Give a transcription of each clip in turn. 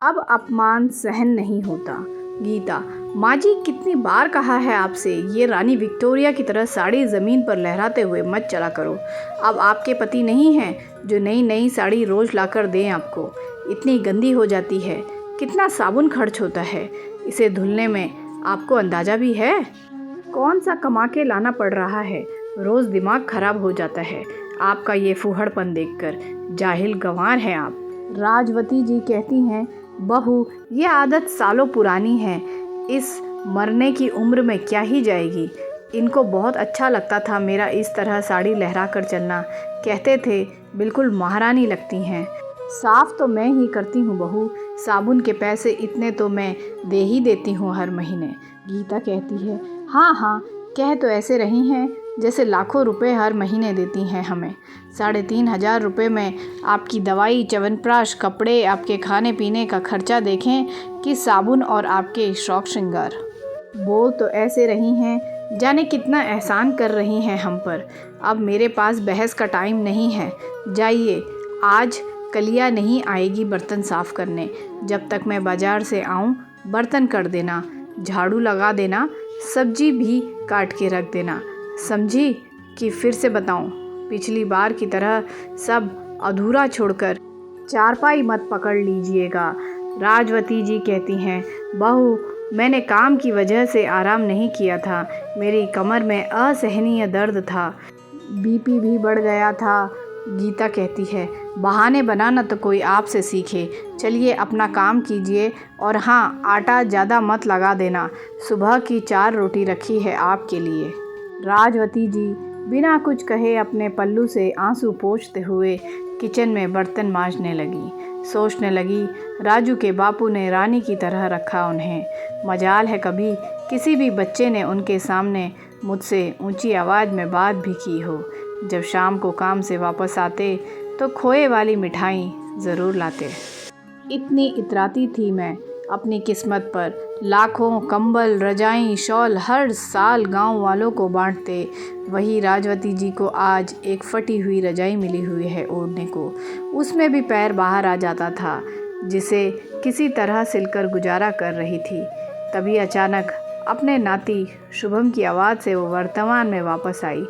अब अपमान सहन नहीं होता। गीता, माँ जी कितनी बार कहा है आपसे, ये रानी विक्टोरिया की तरह साड़ी ज़मीन पर लहराते हुए मत चला करो। अब आपके पति नहीं हैं जो नई नई साड़ी रोज़ लाकर दें आपको। इतनी गंदी हो जाती है, कितना साबुन खर्च होता है इसे धुलने में, आपको अंदाज़ा भी है? कौन सा कमा के लाना पड़ रहा है, रोज़ दिमाग खराब हो जाता है आपका ये फूहड़पन देखकर। जाहिल गंवार हैं आप। राजवती जी कहती हैं, बहू ये आदत सालों पुरानी है, इस मरने की उम्र में क्या ही जाएगी। इनको बहुत अच्छा लगता था मेरा इस तरह साड़ी लहरा कर चलना, कहते थे बिल्कुल महारानी लगती हैं। साफ़ तो मैं ही करती हूँ बहू, साबुन के पैसे इतने तो मैं दे ही देती हूँ हर महीने। गीता कहती है, हाँ हाँ, कह तो ऐसे रही हैं जैसे लाखों रुपए हर महीने देती हैं हमें। 3,500 रुपये में आपकी दवाई, च्यवनप्राश, कपड़े, आपके खाने पीने का खर्चा देखें कि साबुन और आपके शौक श्रृंगार। बोल तो ऐसे रही हैं जाने कितना एहसान कर रही हैं हम पर। अब मेरे पास बहस का टाइम नहीं है, जाइए। आज कलिया नहीं आएगी बर्तन साफ़ करने, जब तक मैं बाज़ार से आऊँ बर्तन कर देना, झाड़ू लगा देना, सब्जी भी काट के रख देना। समझी कि फिर से बताऊँ? पिछली बार की तरह सब अधूरा छोड़कर चारपाई मत पकड़ लीजिएगा। राजवती जी कहती हैं, बहू मैंने काम की वजह से आराम नहीं किया था, मेरी कमर में असहनीय दर्द था, बीपी भी बढ़ गया था। गीता कहती है, बहाने बनाना तो कोई आपसे सीखे। चलिए अपना काम कीजिए, और हाँ आटा ज़्यादा मत लगा देना, सुबह की 4 रोटी रखी है आपके लिए। राजवती जी बिना कुछ कहे अपने पल्लू से आंसू पोंछते हुए किचन में बर्तन मांजने लगी। सोचने लगी, राजू के बापू ने रानी की तरह रखा उन्हें। मजाल है कभी किसी भी बच्चे ने उनके सामने मुझसे ऊंची आवाज़ में बात भी की हो। जब शाम को काम से वापस आते तो खोए वाली मिठाई ज़रूर लाते। इतनी इतराती थी मैं अपनी किस्मत पर। लाखों कंबल, रजाई, शॉल हर साल गांव वालों को बांटते, वही राजवती जी को आज एक फटी हुई रजाई मिली हुई है ओढ़ने को, उसमें भी पैर बाहर आ जाता था, जिसे किसी तरह सिलकर गुजारा कर रही थी। तभी अचानक अपने नाती शुभम की आवाज़ से वो वर्तमान में वापस आई।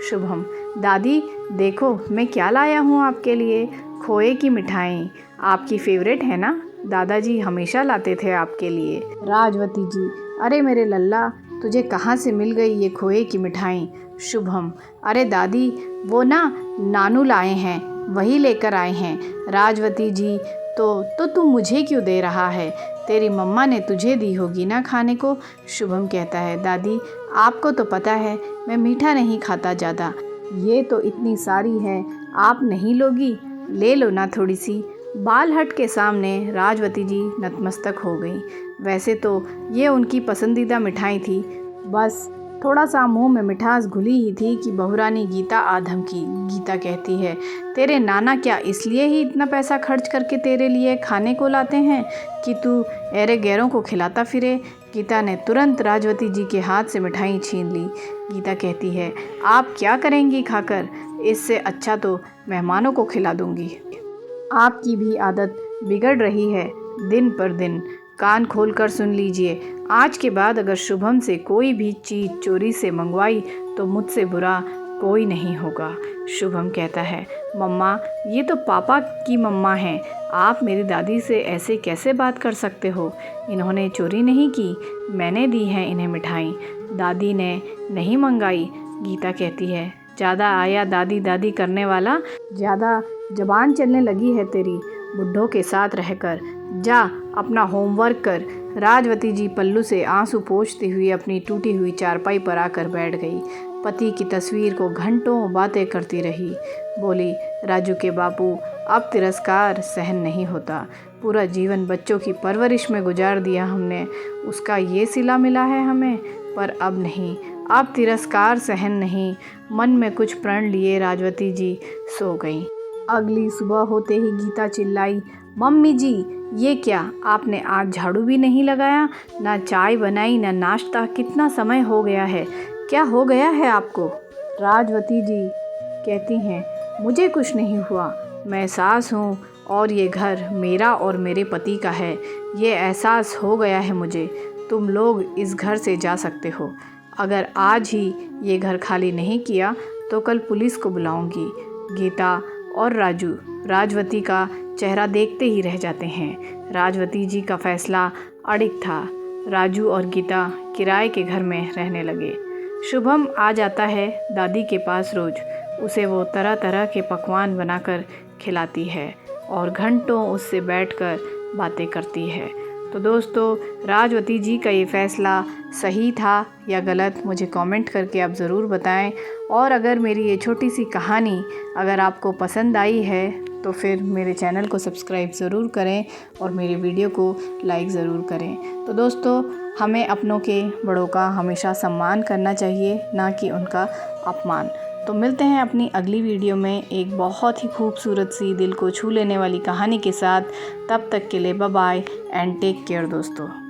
शुभम, दादी देखो मैं क्या लाया हूँ आपके लिए, खोए की मिठाई, आपकी फेवरेट है ना, दादाजी हमेशा लाते थे आपके लिए। राजवती जी, अरे मेरे लल्ला, तुझे कहाँ से मिल गई ये खोए की मिठाई। शुभम, अरे दादी वो ना नानू लाए हैं, वही लेकर आए हैं। राजवती जी, तो तू मुझे क्यों दे रहा है, तेरी मम्मा ने तुझे दी होगी ना खाने को। शुभम कहता है, दादी आपको तो पता है मैं मीठा नहीं खाता ज़्यादा, ये तो इतनी सारी है, आप नहीं लोगी, ले लो ना थोड़ी सी। बालहट के सामने राजवती जी नतमस्तक हो गई। वैसे तो ये उनकी पसंदीदा मिठाई थी, बस थोड़ा सा मुंह में मिठास घुली ही थी कि बहुरानी गीता आ धमकी। गीता कहती है, तेरे नाना क्या इसलिए ही इतना पैसा खर्च करके तेरे लिए खाने को लाते हैं कि तू ऐरे गैरों को खिलाता फिरे। गीता ने तुरंत राजवती जी के हाथ से मिठाई छीन ली। गीता कहती है, आप क्या करेंगी खाकर, इससे अच्छा तो मेहमानों को खिला दूंगी। आपकी भी आदत बिगड़ रही है दिन पर दिन। कान खोलकर सुन लीजिए, आज के बाद अगर शुभम से कोई भी चीज़ चोरी से मंगवाई तो मुझसे बुरा कोई नहीं होगा। शुभम कहता है, मम्मा ये तो पापा की मम्मा हैं, आप मेरी दादी से ऐसे कैसे बात कर सकते हो, इन्होंने चोरी नहीं की, मैंने दी है इन्हें मिठाई, दादी ने नहीं मंगाई। गीता कहती है, ज़्यादा आया दादी दादी करने वाला, ज़्यादा ज़बान चलने लगी है तेरी, बुड्ढों के साथ रहकर, जा अपना होमवर्क कर। राजवती जी पल्लू से आंसू पोंछती हुई अपनी टूटी हुई चारपाई पर आकर बैठ गई। पति की तस्वीर को घंटों बातें करती रही। बोली, राजू के बापू अब तिरस्कार सहन नहीं होता, पूरा जीवन बच्चों की परवरिश में गुजार दिया हमने, उसका ये सिला मिला है हमें, पर अब नहीं, अब तिरस्कार सहन नहीं। मन में कुछ प्रण लिए राजवती जी सो गईं। अगली सुबह होते ही गीता चिल्लाई, मम्मी जी ये क्या, आपने आज झाड़ू भी नहीं लगाया, ना चाय बनाई ना नाश्ता, कितना समय हो गया है, क्या हो गया है आपको। राजवती जी कहती हैं, मुझे कुछ नहीं हुआ, मैं सास हूँ और ये घर मेरा और मेरे पति का है। ये एहसास हो गया है मुझे। तुम लोग इस घर से जा सकते हो। अगर आज ही ये घर खाली नहीं किया तो कल पुलिस को बुलाऊंगी। गीता और राजू राजवती का चेहरा देखते ही रह जाते हैं। राजवती जी का फैसला अड़िग था। राजू और गीता किराए के घर में रहने लगे। शुभम आ जाता है दादी के पास रोज़। उसे वो तरह तरह के पकवान बनाकर खिलाती है और घंटों उससे बैठकर बातें करती है। तो दोस्तों, राजवती जी का ये फ़ैसला सही था या गलत, मुझे कमेंट करके आप ज़रूर बताएं। और अगर मेरी ये छोटी सी कहानी अगर आपको पसंद आई है तो फिर मेरे चैनल को सब्सक्राइब ज़रूर करें और मेरे वीडियो को लाइक ज़रूर करें। तो दोस्तों, हमें अपनों के बड़ों का हमेशा सम्मान करना चाहिए, ना कि उनका अपमान। तो मिलते हैं अपनी अगली वीडियो में एक बहुत ही खूबसूरत सी दिल को छू लेने वाली कहानी के साथ। तब तक के लिए bye bye and take care दोस्तों।